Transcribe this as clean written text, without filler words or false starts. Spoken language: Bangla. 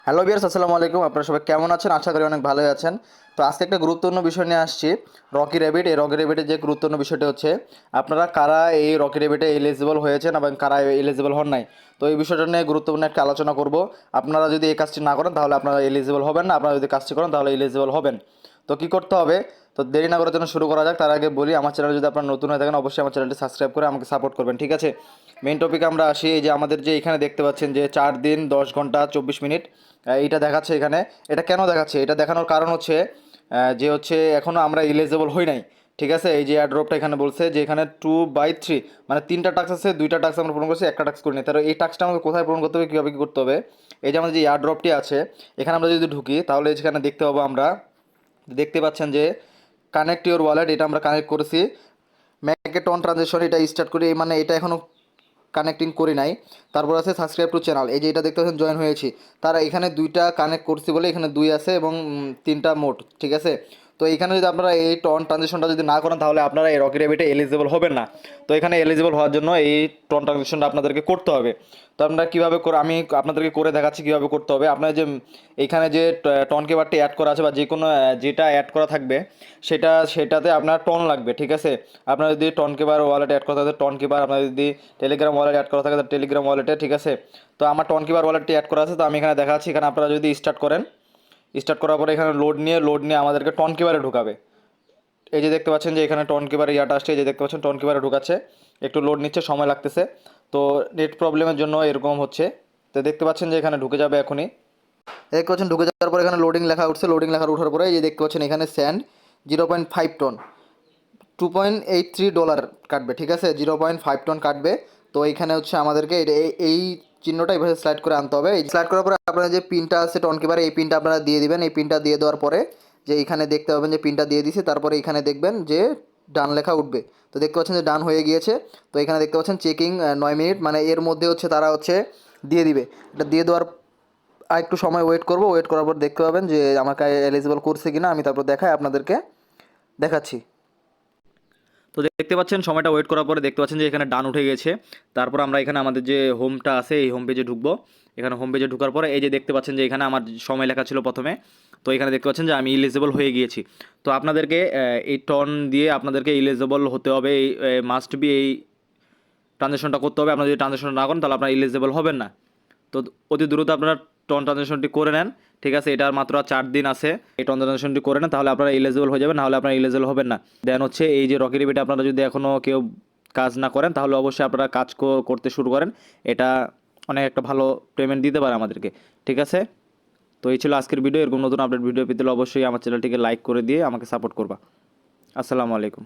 হ্যালো ভিউয়ার্স, আসসালামু আলাইকুম। আপনারা সবাই কেমন আছেন? আশা করি অনেক ভালোই আছেন। তো আজকে একটা গুরুত্বপূর্ণ বিষয় নিয়ে আসছি, রকি র্যাবিট। এই রকি র্যাবিটের যে গুরুত্বপূর্ণ বিষয়টা হচ্ছে, আপনারা কারা এই রকি র্যাবিটে এলিজিবল হয়েছেন এবং কারা এলিজিবল হন নাই। তো এই বিষয়টা নিয়ে গুরুত্বপূর্ণ একটা আলোচনা করব। আপনারা যদি এই কাজটি না করেন তাহলে আপনারা এলিজিবল হবেন না, আপনারা যদি কাজটি করেন তাহলে এলিজিবল হবেন। তো কী করতে হবে? তো দেরি না করার জন্য শুরু করা যাক। তার আগে বলি, আমার চ্যানেলে যদি আপনারা নতুন হয়ে থাকেন অবশ্যই আমার চ্যানেলটি সাবস্ক্রাইব করে আমাকে সাপোর্ট করবেন, ঠিক আছে? মেইন টপিকে আমরা আসি। এই যে আমাদের যে এখানে দেখতে পাচ্ছেন যে 4 দিন 10 ঘন্টা 24 মিনিট এইটা দেখাচ্ছে এখানে। এটা কেন দেখাচ্ছে? এটা দেখানোর কারণ হচ্ছে যে হচ্ছে এখনও আমরা এলিজিবল হই নাই, ঠিক আছে? এই যে এয়ারড্রপটা এখানে বলছে যে এখানে 2/3, মানে 3টা টাস্ক আছে, 2টা টাস্ক আমরা পূরণ করছি, একটা টাস্ক করিনি। তাহলে এই টাস্কটা আমাকে কোথায় পূরণ করতে হবে, কীভাবে কী করতে হবে? এই যে আমাদের যে এয়ারড্রপটি আছে এখানে আমরা যদি ঢুকি তাহলে এখানে দেখতে পাবো, আমরা দেখতে পাচ্ছেন যে কানেক্ট ইউর ওয়ালেট, এটা আমরা কানেক্ট করেছি। ম্যাকে টন ট্রানজেকশন এটা স্টার্ট করি, মানে এটা এখনও কানেক্টিং করি নাই। তারপর আছে সাবস্ক্রাইব টু চ্যানেল, এই যে এটা দেখতে পাচ্ছেন জয়েন হয়েছি। তারা এখানে 2টা কানেক্ট করছি বলে এখানে 2 আছে এবং 3টা মোট, ঠিক আছে? তো এখানে যদি আপনারা এই টন ট্রানজেকশনটা যদি না করেন তাহলে আপনারা এই রকি র্যাবিটে এলিজিবল হবেন না। তো এখানে এলিজিবল হওয়ার জন্য এই টন ট্রানজেকশনটা আপনাদেরকে করতে হবে। তো আপনারা কীভাবে করে, আমি আপনাদেরকে করে দেখাচ্ছি কীভাবে করতে হবে। আপনার যে এখানে যে টন কেবারটি অ্যাড করা আছে বা যে কোনো যেটা অ্যাড করা থাকবে সেটাতে আপনার টন লাগবে, ঠিক আছে? আপনার যদি টন কেবার ওয়ালেট অ্যাড করা থাকে টন কেবার, আপনার যদি টেলিগ্রাম ওয়ালেট অ্যাড করা থাকে তো টেলিগ্রাম ওয়ালেটে, ঠিক আছে? তো আমার টন কিবার ওয়ালেটটি অ্যাড করা আছে, তো আমি এখানে দেখাচ্ছি। এখানে আপনারা যদি স্টার্ট করেন, স্টার্ট করার পরে এখানে লোড নিয়ে আমাদেরকে টন কিবারে ঢুকাবে। এই যে দেখতে পাচ্ছেন যে এখানে টন কিবারে ইয়াটা আসছে, এই যে দেখতে পাচ্ছেন টন কিবারে ঢুকাচ্ছে, একটু লোড নিচ্ছে, সময় লাগতেছে। তো নেট প্রবলেমের জন্য এরকম হচ্ছে। তো দেখতে পাচ্ছেন যে এখানে ঢুকে যাবে এখনই। দেখতে পাচ্ছেন ঢুকে যাওয়ার পরে এখানে লোডিং লেখা উঠছে, লোডিং লেখা ওঠার পরে এই যে দেখতে পাচ্ছেন এখানে স্যান্ড 0.5 টন, $2.83 কাটবে, ঠিক আছে? 0.5 টন কাটবে। তো এইখানে হচ্ছে আমাদেরকে এই চিহ্নটা এইভাবে স্লাইড করে আনতে হবে। এই স্লাইড করার পরে আপনারা যে পিনটা আছে টন কিপারে, এই পিনটা আপনারা দিয়ে দিবেন। এই পিনটা দিয়ে দেওয়ার পরে যে এইখানে দেখতে পাবেন যে পিনটা দিয়ে দিছি, তারপরে এখানে দেখবেন যে ডান লেখা উঠবে। তো দেখতে পাচ্ছেন যে ডান হয়ে গিয়েছে। তো এখানে দেখতে পাচ্ছেন চেকিং 9 মিনিট, মানে এর মধ্যে হচ্ছে তারা হচ্ছে দিয়ে দিবে। এটা দিয়ে দেওয়ার আর একটু সময় ওয়েট করব, ওয়েট করার পর দেখতে পাবেন যে আমাকে এলিজিবল করছে কিনা। আমি তারপর আপনাদেরকে দেখাচ্ছি। তো দেখতে পাচ্ছেন সময়টা ওয়েট করার পরে দেখতে পাচ্ছেন যে এখানে ডান উঠে গেছে। তারপর আমরা এখানে আমাদের যে হোমটা আছে এই হোম পেজে ঢুকবো। এখানে হোম পেজে ঢোকার পরে এই যে দেখতে পাচ্ছেন যে এখানে আমার সময় লেখা ছিল প্রথমে। তো এখানে দেখতে পাচ্ছেন যে আমি ইলিজিবল হয়ে গিয়েছি। তো আপনাদেরকে এই টন দিয়ে আপনাদেরকে ইলিজিবল হতে হবে, এই মাস্ট বি এই ট্রানজ্যাকশনটা করতে হবে। আপনারা যদি ট্রানজ্যাকশন না করেন তাহলে আপনারা ইলিজিবল হবেন না। তো অতি দ্রুত আপনারা টন ট্রানজ্যাকশনটি করে নেন, ঠিক আছে? এটার মাত্র 4 দিন আছে। এই টন ট্রানজ্যাকশনটি করে নেন তাহলে আপনারা এলিজিবল হয়ে যাবেন, নাহলে আপনারা এলিজিবল হবেন না। দেন হচ্ছে এই যে রকি র্যাবিটে আপনারা যদি এখনও কেউ কাজ না করেন তাহলে অবশ্যই আপনারা কাজ করতে শুরু করেন। এটা অনেক একটা ভালো পেমেন্ট দিতে পারে আমাদেরকে, ঠিক আছে? তো এই ছিল আজকের ভিডিও। এরকম নতুন আপডেট ভিডিও পেতে হলে অবশ্যই আমার চ্যানেলটিকে লাইক করে দিয়ে আমাকে সাপোর্ট করবা। আসসালামু আলাইকুম।